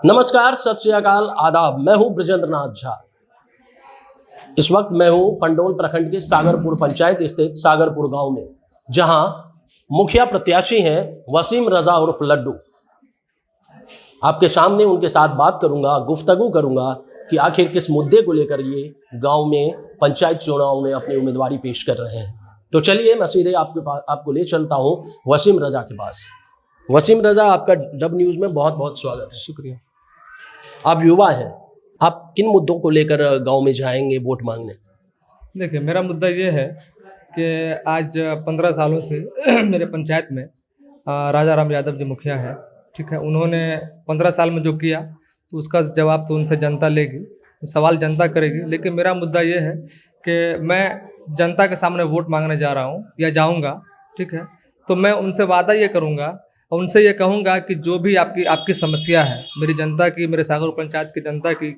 नमस्कार, सत श्री अकाल, आदाब। मैं हूं बृजेंद्र नाथ झा। इस वक्त मैं हूं पंडोल प्रखंड के सागरपुर पंचायत स्थित सागरपुर गांव में, जहां मुखिया प्रत्याशी हैं वसीम रजा उर्फ लड्डू। आपके सामने उनके साथ बात करूंगा, गुफ्तगू करूंगा कि आखिर किस मुद्दे को लेकर ये गांव में पंचायत चुनाव में अपनी उम्मीदवारी पेश कर रहे हैं। तो चलिए मैं सीधे आपको ले चलता हूं वसीम रजा के पास। वसीम रजा, आपका डब न्यूज़ में बहुत बहुत स्वागत है। शुक्रिया। आप युवा हैं, आप किन मुद्दों को लेकर गांव में जाएंगे वोट मांगने? देखिए, मेरा मुद्दा ये है कि आज 15 सालों से मेरे पंचायत में राजा राम यादव जो मुखिया है, ठीक है, उन्होंने 15 साल में जो किया तो उसका जवाब तो उनसे जनता लेगी, सवाल जनता करेगी। लेकिन मेरा मुद्दा ये है कि मैं जनता के सामने वोट मांगने जा रहा हूँ या जाऊँगा, ठीक है, तो मैं उनसे वादा ये करूँगा और उनसे ये कहूँगा कि जो भी आपकी समस्या है, मेरी जनता की, मेरे सागरपुर पंचायत की जनता की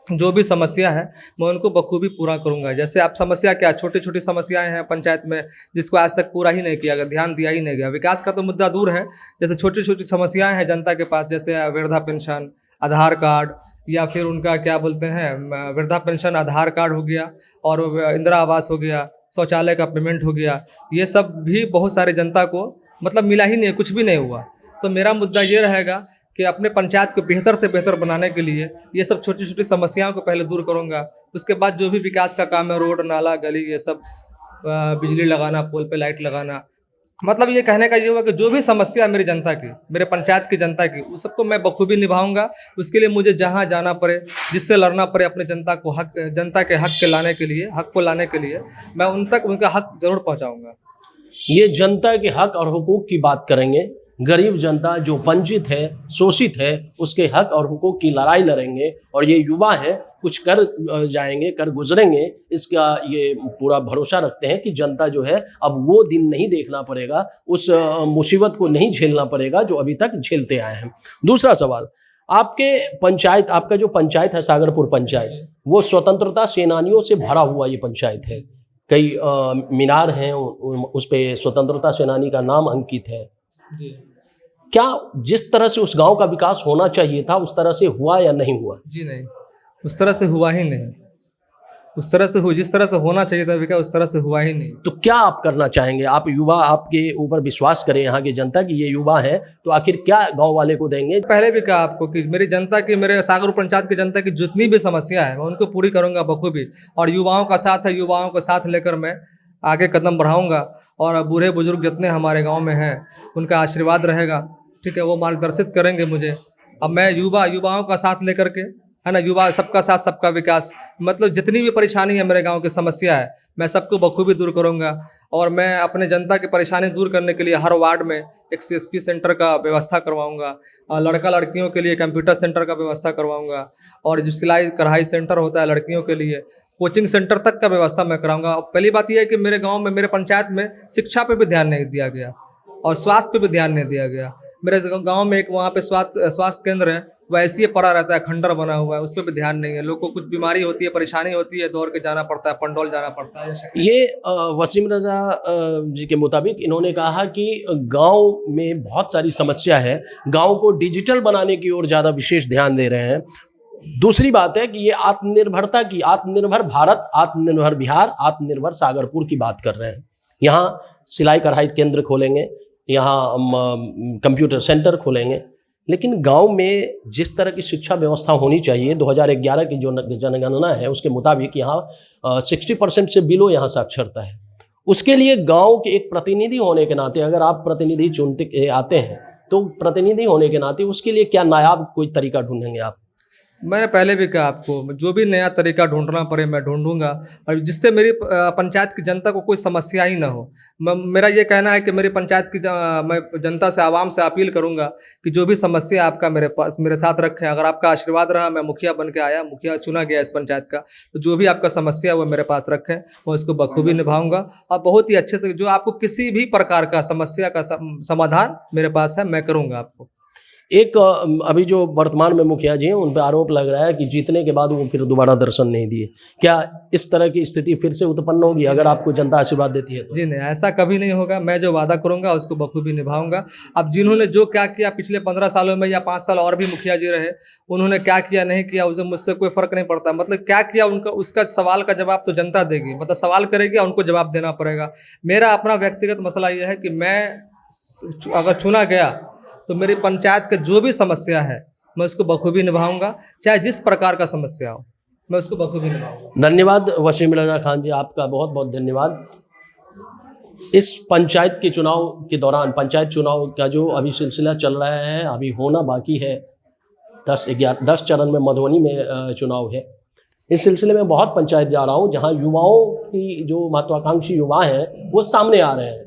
जो भी समस्या है, मैं उनको बखूबी पूरा करूँगा। जैसे आप समस्या क्या, छोटी छोटी समस्याएं हैं पंचायत में जिसको आज तक पूरा ही नहीं किया गया, ध्यान दिया ही नहीं गया। विकास का तो मुद्दा दूर है, जैसे छोटी छोटी समस्याएं हैं जनता के पास, जैसे वृद्धा पेंशन, आधार कार्ड, या फिर उनका क्या बोलते हैं, वृद्धा पेंशन, आधार कार्ड हो गया, और इंदिरा आवास हो गया, शौचालय का पेमेंट हो गया, ये सब भी बहुत सारे जनता को मतलब मिला ही नहीं, कुछ भी नहीं हुआ। तो मेरा मुद्दा ये रहेगा कि अपने पंचायत को बेहतर से बेहतर बनाने के लिए ये सब छोटी छोटी समस्याओं को पहले दूर करूँगा। उसके बाद जो भी विकास का काम है, रोड, नाला, गली, ये सब, बिजली लगाना, पोल पे लाइट लगाना, मतलब ये कहने का ये हुआ कि जो भी समस्या मेरी जनता की, मेरे पंचायत की जनता की, उस सबको मैं बखूबी निभाऊंगा। उसके लिए मुझे जहाँ जाना पड़े, जिससे लड़ना पड़े, अपने जनता के हक को लाने के लिए मैं उन तक उनका हक जरूर पहुँचाऊँगा। ये जनता के हक और हुकूक की बात करेंगे। गरीब जनता जो वंचित है, शोषित है, उसके हक और हुकूक की लड़ाई लड़ेंगे। और ये युवा है, कुछ कर जाएंगे, कर गुजरेंगे, इसका ये पूरा भरोसा रखते हैं कि जनता जो है अब वो दिन नहीं देखना पड़ेगा, उस मुसीबत को नहीं झेलना पड़ेगा जो अभी तक झेलते आए हैं। दूसरा सवाल, आपका जो पंचायत है सागरपुर पंचायत, वो स्वतंत्रता सेनानियों से भरा हुआ ये पंचायत है। कई मीनार हैं, उस पे स्वतंत्रता सेनानी का नाम अंकित है। जी। क्या जिस तरह से उस गांव का विकास होना चाहिए था उस तरह से हुआ या नहीं हुआ? जी नहीं, उस तरह से हुआ ही नहीं। उस तरह से जिस तरह से होना चाहिए था विकास, उस तरह से हुआ ही नहीं। तो क्या आप करना चाहेंगे? आप युवा, आपके ऊपर विश्वास करें यहाँ की जनता की ये युवा है, तो आखिर क्या गांव वाले को देंगे? पहले भी कहा आपको कि मेरी जनता की, मेरे सागरपुर पंचायत की जनता की जितनी भी समस्या है मैं उनको पूरी करूँगा बखूबी। और युवाओं का साथ है, युवाओं को साथ लेकर मैं आगे कदम बढ़ाऊँगा। और बूढ़े बुजुर्ग जितने हमारे गाँव में हैं उनका आशीर्वाद रहेगा, ठीक है, वो मार्गदर्शित करेंगे मुझे। अब मैं युवाओं का साथ लेकर के, है ना, युवा सबका साथ सबका विकास, मतलब जितनी भी परेशानी है मेरे गांव की समस्या है, मैं सबको बखूबी दूर करूंगा। और मैं अपने जनता की परेशानी दूर करने के लिए हर वार्ड में एक CSP सेंटर का व्यवस्था करवाऊंगा, लड़का लड़कियों के लिए कंप्यूटर सेंटर का व्यवस्था करवाऊंगा, और जो सिलाई कढ़ाई सेंटर होता है लड़कियों के लिए, कोचिंग सेंटर तक का व्यवस्था मैं कराऊंगा। पहली बात यह है कि मेरे गाँव में, मेरे पंचायत में शिक्षा पर भी ध्यान नहीं दिया गया और स्वास्थ्य पर भी ध्यान नहीं दिया गया। मेरे गांव में एक वहाँ पे स्वास्थ्य केंद्र है, वैसे ही पड़ा रहता है, खंडर बना हुआ है, उस पर भी ध्यान नहीं है। लोगों को कुछ बीमारी होती है, परेशानी होती है, दौड़ के जाना पड़ता है, पंडोल जाना पड़ता है। ये वसीम रजा जी के मुताबिक इन्होंने कहा कि गांव में बहुत सारी समस्या है, गांव को डिजिटल बनाने की ओर ज़्यादा विशेष ध्यान दे रहे हैं। दूसरी बात है कि ये आत्मनिर्भरता की, आत्मनिर्भर भारत, आत्मनिर्भर बिहार, आत्मनिर्भर सागरपुर की बात कर रहे हैं। यहाँ सिलाई कढ़ाई केंद्र खोलेंगे, यहाँ कंप्यूटर सेंटर खोलेंगे। लेकिन गांव में जिस तरह की शिक्षा व्यवस्था होनी चाहिए, 2011 की जो जनगणना है उसके मुताबिक यहाँ 60% से बिलो यहाँ साक्षरता है। उसके लिए गांव के एक प्रतिनिधि होने के नाते, अगर आप प्रतिनिधि चुनते आते हैं तो प्रतिनिधि होने के नाते उसके लिए क्या नायाब कोई तरीका ढूंढेंगे आप? मैंने पहले भी कहा आपको, जो भी नया तरीका ढूंढना पड़े मैं ढूंढूंगा, और जिससे मेरी पंचायत की जनता को कोई समस्या ही ना हो। मेरा ये कहना है कि मेरी पंचायत की मैं जनता से, आवाम से अपील करूंगा कि जो भी समस्या आपका मेरे पास, मेरे साथ रखें। अगर आपका आशीर्वाद रहा, मैं मुखिया बन के आया, मुखिया चुना गया इस पंचायत का, तो जो भी आपका समस्या है वो मेरे पास रखें, मैं उसको बखूबी निभाऊंगा। और बहुत ही अच्छे से, जो आपको किसी भी प्रकार का समस्या का समाधान मेरे पास है, मैं करूँगा आपको। एक अभी जो वर्तमान में मुखिया जी हैं उन पर आरोप लग रहा है कि जीतने के बाद वो फिर दोबारा दर्शन नहीं दिए। क्या इस तरह की स्थिति फिर से उत्पन्न होगी अगर आपको जनता आशीर्वाद देती है तो? जी नहीं, ऐसा कभी नहीं होगा। मैं जो वादा करूंगा उसको बखूबी निभाऊंगा। अब जिन्होंने जो क्या किया पिछले 15 सालों में या 5 साल और भी मुखिया जी रहे, उन्होंने क्या किया नहीं किया उससे मुझसे कोई फर्क नहीं पड़ता। मतलब क्या किया उनका, उसका सवाल का जवाब तो जनता देगी। मतलब सवाल करेगी, उनको जवाब देना पड़ेगा। मेरा अपना व्यक्तिगत मसला यह है कि मैं अगर चुना गया तो मेरी पंचायत के जो भी समस्या है मैं उसको बखूबी निभाऊंगा, चाहे जिस प्रकार का समस्या हो मैं उसको बखूबी निभाऊंगा। धन्यवाद वसीम रजा खान जी, आपका बहुत बहुत धन्यवाद। इस पंचायत के चुनाव के दौरान, पंचायत चुनाव का जो अभी सिलसिला चल रहा है, अभी होना बाकी है। 10 चरण में मधुबनी में चुनाव है। इस सिलसिले में बहुत पंचायत जा रहा हूँ जहाँ युवाओं की, जो महत्वाकांक्षी युवा हैं वो सामने आ रहे हैं।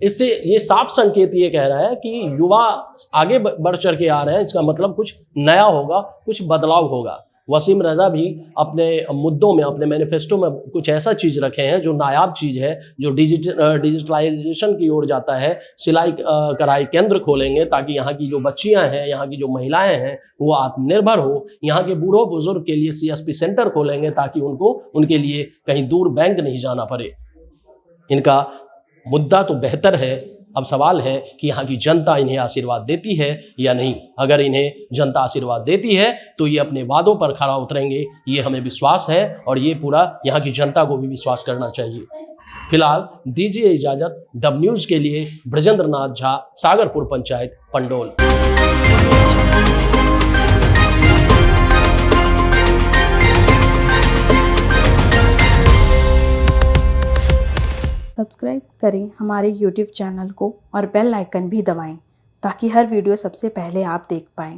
इससे ये साफ संकेत ये कह रहा है कि युवा आगे बढ़ चढ़ के आ रहे हैं। इसका मतलब कुछ नया होगा, कुछ बदलाव होगा। वसीम रजा भी अपने मुद्दों में, अपने मैनिफेस्टो में कुछ ऐसा चीज़ रखे हैं जो नायाब चीज़ है, जो डिजिटलाइजेशन की ओर जाता है। सिलाई कढ़ाई केंद्र खोलेंगे ताकि यहाँ की जो बच्चियाँ हैं, यहाँ की जो महिलाएं हैं वो आत्मनिर्भर हो। यहाँ के बूढ़ों बुजुर्ग के लिए CSP सेंटर खोलेंगे ताकि उनके लिए कहीं दूर बैंक नहीं जाना पड़े। इनका मुद्दा तो बेहतर है। अब सवाल है कि यहाँ की जनता इन्हें आशीर्वाद देती है या नहीं। अगर इन्हें जनता आशीर्वाद देती है तो ये अपने वादों पर खरा उतरेंगे, ये हमें विश्वास है और ये पूरा यहाँ की जनता को भी विश्वास करना चाहिए। फिलहाल दीजिए इजाज़त। डब न्यूज़ के लिए ब्रजेंद्र नाथ झा, सागरपुर पंचायत, पंडोल। सब्सक्राइब करें हमारे YouTube चैनल को और बेल आइकन भी दबाएं ताकि हर वीडियो सबसे पहले आप देख पाएं।